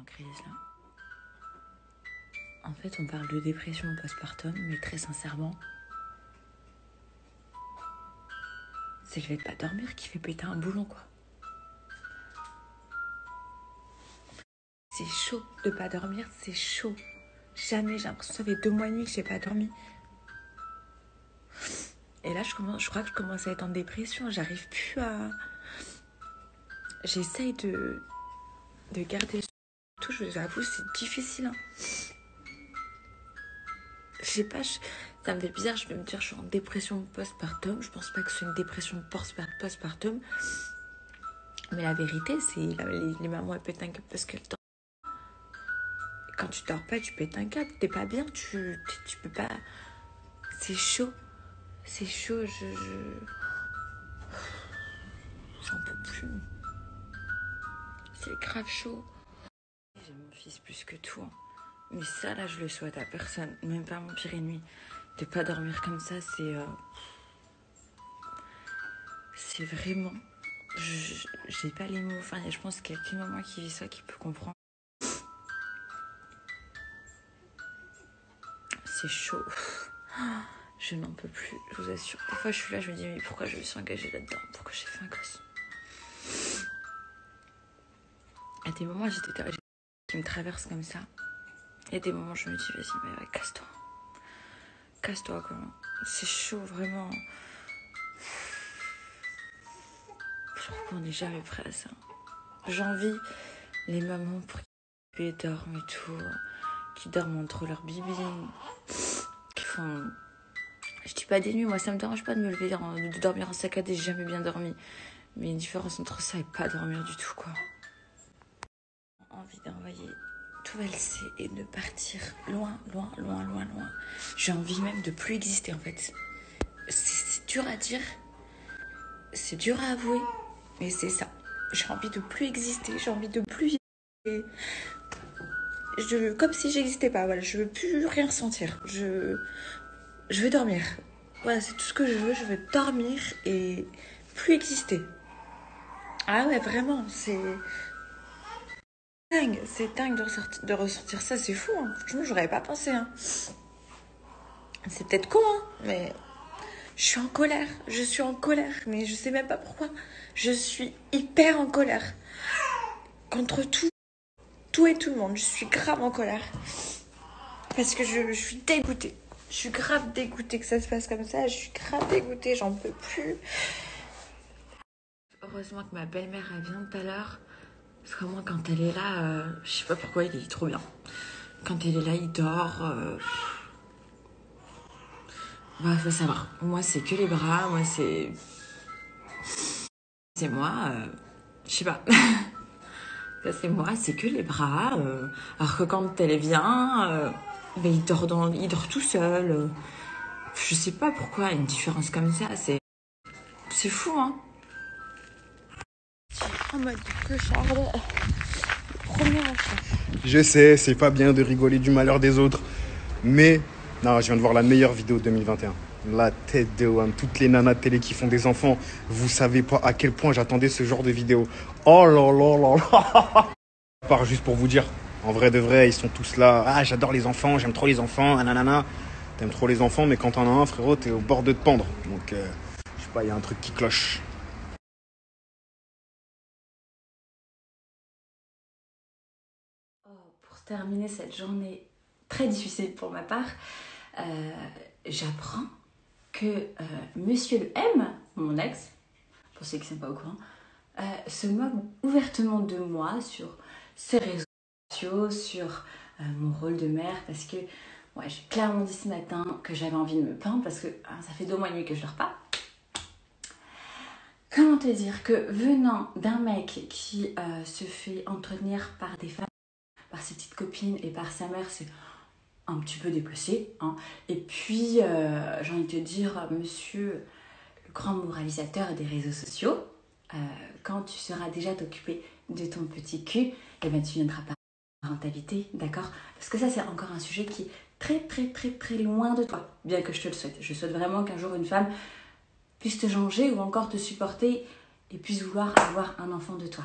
crise là. En fait, on parle de dépression postpartum, mais très sincèrement, c'est le fait de pas dormir qui fait péter un boulon, quoi. C'est chaud de pas dormir, c'est chaud. Jamais, j'ai l'impression que ça fait 2 mois et demi que j'ai pas dormi. Et là, je crois que je commence à être en dépression. J'arrive plus à... J'essaye de garder tout. Je vous avoue, c'est difficile. Hein. Je sais pas, ça me fait bizarre. Je vais me dire, je suis en dépression postpartum. Je pense pas que ce soit une dépression postpartum. Mais la vérité, c'est les mamans, elles pètent un câble parce qu'elles dorment. Quand tu dors pas, tu pètes un câble. T'es pas bien, tu peux pas... C'est chaud. C'est chaud, j'en peux plus. C'est grave chaud. J'aime mon fils plus que tout. Hein. Mais ça, là, je le souhaite à personne. Même pas mon pire ennemi. De pas dormir comme ça, c'est vraiment... J'ai pas les mots. Enfin, je pense qu'il y a qu'une maman qui vit ça, qui peut comprendre. C'est chaud. Je n'en peux plus, je vous assure. Des fois, je suis là, je me dis, mais pourquoi je me suis engagée là-dedans? Pourquoi j'ai fait un gosse? À des moments, j'ai des qui me traversent comme ça. Et à des moments, je me dis, vas-y, mais ouais, casse-toi. Casse-toi, quoi. C'est chaud, vraiment. On n'est jamais prêt à ça. J'envie les mamans pour qu'ils dorment et tout. Qui dorment entre leurs bibines. Qui font... Je dis pas des nuits, moi ça me dérange pas de me lever, de dormir en saccadé, j'ai jamais bien dormi. Mais il y a une différence entre ça et pas dormir du tout, quoi. Envie d'envoyer tout valser et de partir loin. J'ai envie même de plus exister, en fait. C'est dur à dire, c'est dur à avouer, mais c'est ça. J'ai envie de plus exister, j'ai envie de plus vivre. Comme si j'existais pas, voilà, je veux plus rien sentir. Je veux dormir. Voilà, c'est tout ce que je veux dormir et plus exister. Ah ouais, vraiment, c'est dingue de ressentir ça, c'est fou. Hein. Franchement, j'aurais pas pensé. Hein. C'est peut-être con, hein, mais je suis en colère, mais je sais même pas pourquoi. Je suis hyper en colère. Contre tout et tout le monde, je suis grave en colère. Parce que je suis dégoûtée. Je suis grave dégoûtée que ça se passe comme ça. Je suis grave dégoûtée, j'en peux plus. Heureusement que ma belle-mère, elle vient tout à l'heure. Parce que moi, quand elle est là, je sais pas pourquoi, il est trop bien. Quand elle est là, il dort. Bah, faut savoir. Moi, c'est que les bras. Moi, c'est moi. Je sais pas. Ça, c'est moi, c'est que les bras. Alors que quand elle vient, ben, il dort tout seul. Je sais pas pourquoi, une différence comme ça. C'est fou, hein. En mode clocharde. Premier achat. Je sais, c'est pas bien de rigoler du malheur des autres. Mais, non, je viens de voir la meilleure vidéo de 2021. La tête de Wham. Toutes les nanas de télé qui font des enfants, vous savez pas à quel point j'attendais ce genre de vidéo. Oh là là là là. À part juste pour vous dire, en vrai de vrai, ils sont tous là. Ah, j'adore les enfants, j'aime trop les enfants, nanana. T'aimes trop les enfants, mais quand t'en as un, frérot, t'es au bord de te pendre. Donc, je sais pas, il y a un truc qui cloche. Pour terminer cette journée très difficile pour ma part, j'apprends que Monsieur le M, mon ex, pour ceux qui ne sont pas au courant, se moque ouvertement de moi sur ses réseaux sociaux, sur mon rôle de mère, parce que ouais, j'ai clairement dit ce matin que j'avais envie de me plaindre, parce que ça fait 2 mois et demi que je dors pas. Comment te dire que venant d'un mec qui se fait entretenir par des femmes, par ses petites copines et par sa mère, c'est un petit peu déplacé. Hein. Et puis, j'ai envie de te dire, monsieur le grand moralisateur des réseaux sociaux, quand tu seras déjà t'occuper de ton petit cul, eh ben, tu viendras pas à la parentalité, d'accord? Parce que ça, c'est encore un sujet qui est très loin de toi, bien que je te le souhaite. Je souhaite vraiment qu'un jour, une femme puisse te changer ou encore te supporter et puisse vouloir avoir un enfant de toi.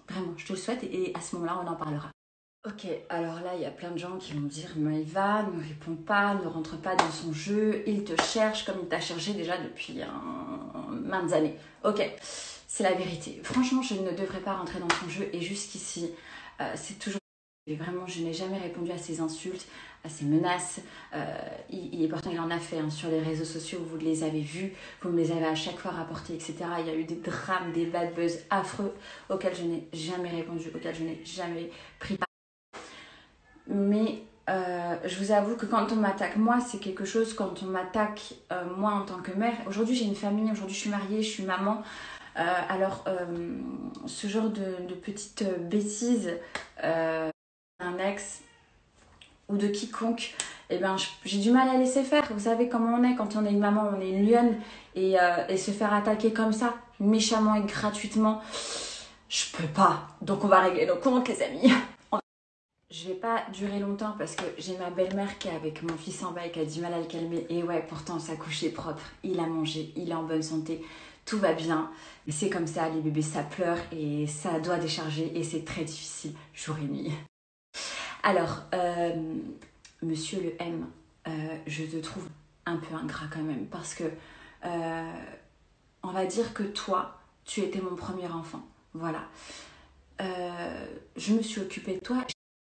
Vraiment, je te le souhaite et à ce moment-là, on en parlera. Ok, alors là, il y a plein de gens qui vont dire Maëva ne répond pas, ne rentre pas dans son jeu, il te cherche comme il t'a cherché déjà depuis maintes années. Ok, c'est la vérité. Franchement, je ne devrais pas rentrer dans son jeu et jusqu'ici, c'est toujours... Et vraiment, je n'ai jamais répondu à ses insultes, à ses menaces. Et pourtant, il en a fait sur les réseaux sociaux, vous les avez vus, vous me les avez à chaque fois rapportés, etc. Il y a eu des drames, des bad buzz affreux auxquels je n'ai jamais répondu, auxquels je n'ai jamais pris part. Mais je vous avoue que quand on m'attaque, moi, c'est quelque chose, quand on m'attaque, moi, en tant que mère, aujourd'hui, j'ai une famille, aujourd'hui, je suis mariée, je suis maman. Alors, ce genre de petites bêtises, un ex ou de quiconque, eh ben, j'ai du mal à laisser faire. Vous savez comment on est quand on est une maman, on est une lionne, et se faire attaquer comme ça, méchamment et gratuitement, je peux pas. Donc on va régler nos comptes, les amis. Je vais pas durer longtemps parce que j'ai ma belle-mère qui est avec mon fils en bas et qui a du mal à le calmer. Et ouais, pourtant sa couche est propre, il a mangé, il est en bonne santé, tout va bien. Mais c'est comme ça, les bébés ça pleure et ça doit décharger et c'est très difficile jour et nuit. Alors, monsieur le M, je te trouve un peu ingrat quand même parce que on va dire que toi, tu étais mon premier enfant. Voilà. Je me suis occupée de toi,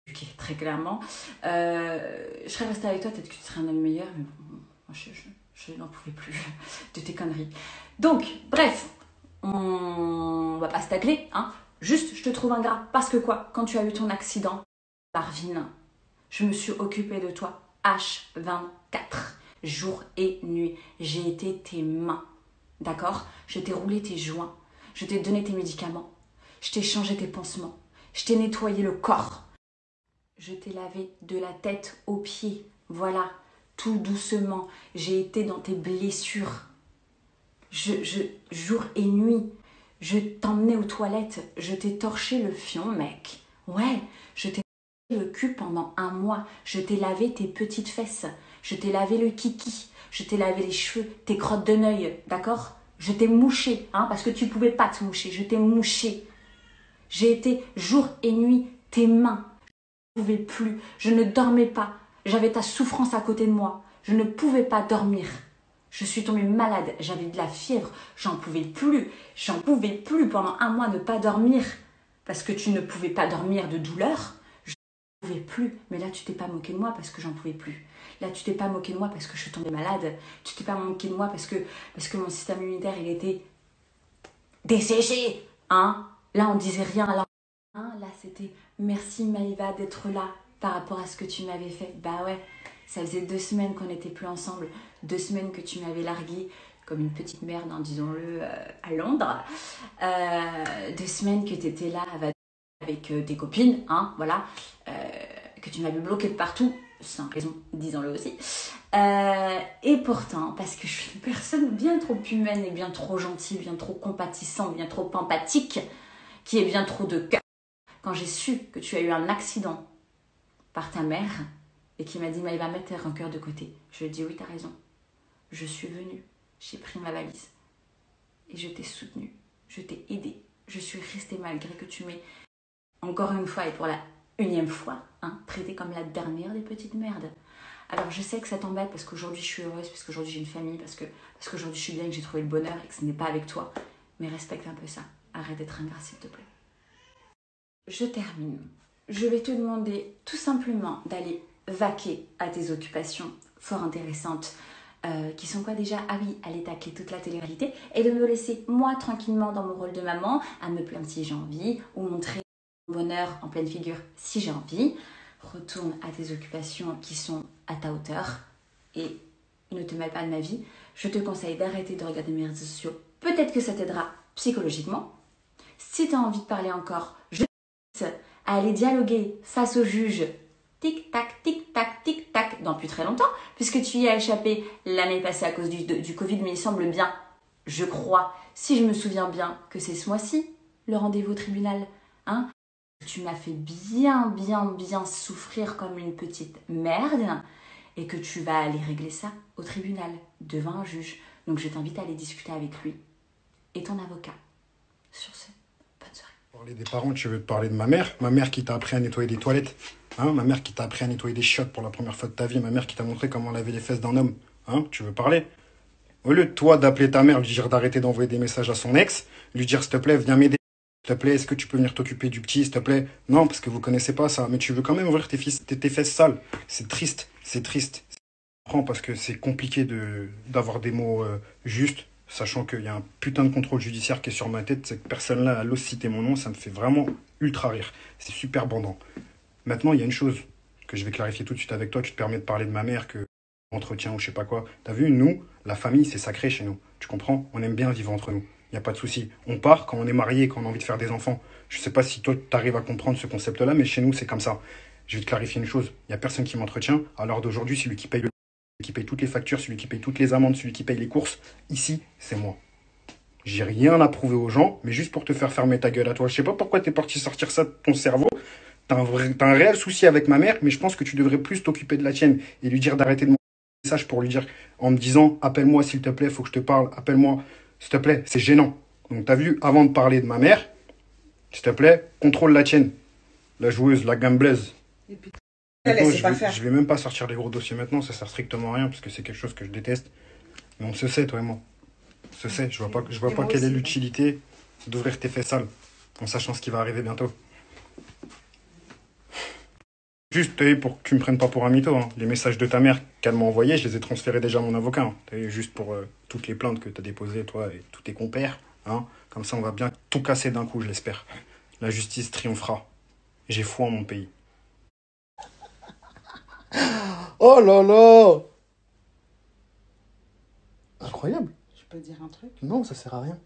éduquée très clairement. Je serais restée avec toi, peut-être que tu serais un homme meilleur, mais bon, moi, je n'en pouvais plus de tes conneries. Donc, bref, on va pas se tacler, hein. Juste, je te trouve ingrat. Parce que quoi, quand tu as eu ton accident, Marvin, je me suis occupée de toi H24, jour et nuit. J'ai été tes mains, d'accord? Je t'ai roulé tes joints, je t'ai donné tes médicaments, je t'ai changé tes pansements, je t'ai nettoyé le corps, je t'ai lavé de la tête aux pieds, voilà, tout doucement. J'ai été dans tes blessures, jour et nuit. Je t'emmenais aux toilettes, je t'ai torché le fion, mec. Ouais, je t'ai le cul pendant un mois, je t'ai lavé tes petites fesses, je t'ai lavé le kiki, je t'ai lavé les cheveux, tes crottes de nœud, d'accord? Je t'ai mouché, parce que tu pouvais pas te moucher, je t'ai mouché. J'ai été jour et nuit tes mains, je ne pouvais plus, je ne dormais pas, j'avais ta souffrance à côté de moi, je ne pouvais pas dormir. Je suis tombée malade, j'avais de la fièvre, j'en pouvais plus pendant un mois ne pas dormir, parce que tu ne pouvais pas dormir de douleur. Je ne pouvais plus, mais là tu t'es pas moqué de moi parce que j'en pouvais plus. Là tu t'es pas moqué de moi parce que je suis tombée malade, tu t'es pas moqué de moi parce que mon système immunitaire il était desséché, Là on disait rien, là c'était merci Maïva d'être là par rapport à ce que tu m'avais fait. Bah ouais, ça faisait 2 semaines qu'on n'était plus ensemble, 2 semaines que tu m'avais larguée comme une petite merde, disons-le, à Londres. 2 semaines que tu étais là avec tes copines, voilà, que tu m'avais bloqué de partout, sans raison, disons-le aussi. Et pourtant, parce que je suis une personne bien trop humaine et bien trop gentille, bien trop compatissante, bien trop empathique, qui est bien trop de cœur. Quand j'ai su que tu as eu un accident par ta mère et qui m'a dit Maëva, mettre tes rancœurs de côté, je lui ai dit oui, t'as raison. Je suis venue, j'ai pris ma valise et je t'ai soutenue, je t'ai aidée. Je suis restée malgré que tu m'aies, encore une fois et pour la 1e fois, traitée comme la dernière des petites merdes. Alors je sais que ça t'embête parce qu'aujourd'hui je suis heureuse, parce qu'aujourd'hui j'ai une famille, parce qu'aujourd'hui je suis bien, que j'ai trouvé le bonheur et que ce n'est pas avec toi. Mais respecte un peu ça. Arrête d'être ingrat s'il te plaît. Je termine. Je vais te demander tout simplement d'aller vaquer à tes occupations fort intéressantes, qui sont quoi déjà? Ah oui, aller tacler toute la télé-réalité et de me laisser moi tranquillement dans mon rôle de maman, à me plaindre si j'ai envie, ou montrer mon bonheur en pleine figure si j'ai envie. Retourne à tes occupations qui sont à ta hauteur et ne te mêle pas de ma vie. Je te conseille d'arrêter de regarder mes réseaux sociaux. Peut-être que ça t'aidera psychologiquement. Si tu as envie de parler encore, je t'invite à aller dialoguer face au juge. Tic-tac, tic-tac, tic-tac, dans plus très longtemps, puisque tu y as échappé l'année passée à cause du Covid, mais il semble bien, je crois, si je me souviens bien, que c'est ce mois-ci, le rendez-vous au tribunal. Tu m'as fait bien souffrir comme une petite merde et que tu vas aller régler ça au tribunal, devant un juge. Donc je t'invite à aller discuter avec lui et ton avocat. Sur ce, bonne soirée. Parler des parents, tu veux te parler de ma mère? Ma mère qui t'a appris à nettoyer des toilettes. Hein? Ma mère qui t'a appris à nettoyer des chiottes pour la première fois de ta vie. Ma mère qui t'a montré comment laver les fesses d'un homme. Hein? Tu veux parler? Au lieu de toi d'appeler ta mère, lui dire d'arrêter d'envoyer des messages à son ex, lui dire s'il te plaît, viens m'aider. S'il te plaît, est-ce que tu peux venir t'occuper du petit, s'il te plaît? Non, parce que vous connaissez pas ça. Mais tu veux quand même ouvrir tes fesses sales. C'est triste, c'est triste. Je comprends parce que c'est compliqué d'avoir des mots justes, sachant qu'il y a un putain de contrôle judiciaire qui est sur ma tête. Cette personne-là, elle ose citer mon nom, ça me fait vraiment ultra rire. C'est super bandant. Maintenant, il y a une chose que je vais clarifier tout de suite avec toi. Tu te permets de parler de ma mère, que entretien ou je sais pas quoi. T'as vu, nous, la famille, c'est sacré chez nous. Tu comprends? On aime bien vivre entre nous. Il n'y a pas de souci. On part quand on est marié, quand on a envie de faire des enfants. Je sais pas si toi, tu arrives à comprendre ce concept-là, mais chez nous, c'est comme ça. Je vais te clarifier une chose. Il n'y a personne qui m'entretient. À l'heure d'aujourd'hui, celui qui paye celui qui paye toutes les factures, celui qui paye toutes les amendes, celui qui paye les courses, ici, c'est moi. J'ai rien à prouver aux gens, mais juste pour te faire fermer ta gueule à toi. Je sais pas pourquoi t'es parti sortir ça de ton cerveau. T'as un réel souci avec ma mère, mais je pense que tu devrais plus t'occuper de la tienne et lui dire d'arrêter de m'envoyer des messages pour lui dire en me disant appelle-moi s'il te plaît, faut que je te parle, appelle-moi s'il te plaît, c'est gênant. Donc t'as vu, avant de parler de ma mère, s'il te plaît, contrôle la tienne. La joueuse, la gamblaise. Et puis, Maintenant, laissez pas faire. je vais même pas sortir les gros dossiers maintenant, ça sert strictement à rien parce que c'est quelque chose que je déteste. Mais on se sait, toi et moi. On se sait, je vois Et pas moi quelle est aussi. l'utilité d'ouvrir tes fesses sales en sachant ce qui va arriver bientôt. Juste, t'as vu, pour que tu me prennes pas pour un mytho, hein. Les messages de ta mère qu'elle m'a envoyés, je les ai transférés déjà à mon avocat. Hein. T'as vu, juste pour toutes les plaintes que t'as déposées, toi et tous tes compères. Hein. Comme ça, on va bien tout casser d'un coup, je l'espère. La justice triomphera. J'ai foi en mon pays. Oh là là! Incroyable. Je peux dire un truc? Non, ça sert à rien.